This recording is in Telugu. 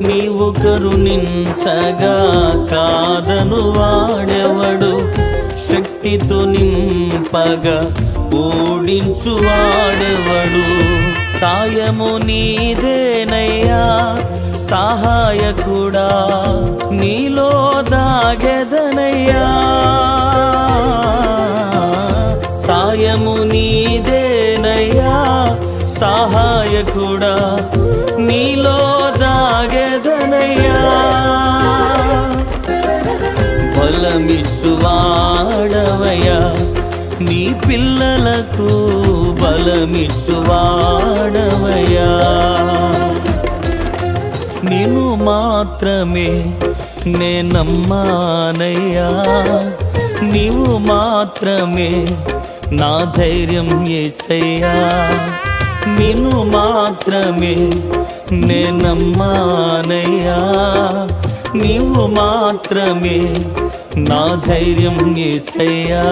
నీవు కరుణించగా కాదను వాడెవడు, శక్తితో నింపగా ఓడించు వాడెవడు. సాయము నీదేనయ్యా సహాయకుడా, నీలో దాగెదనయ్యా. సాయము నీదేనయ్యా సహాయకుడా, నీలో దాగెదనయ్యా. బలమిచ్చువాడవయ్యా నీ పిల్లలకు, బలమిచ్చువాడవయ్యా. నిన్ను మాత్రమే నే నమ్మానయ్యా, నీవు మాత్రమే నా ధైర్యం యేసయ్యా. నిన్ను మాత్రమే నే నమ్మానయ్యా, నీవు మాత్రమే నా ధైర్యం యేసయ్యా.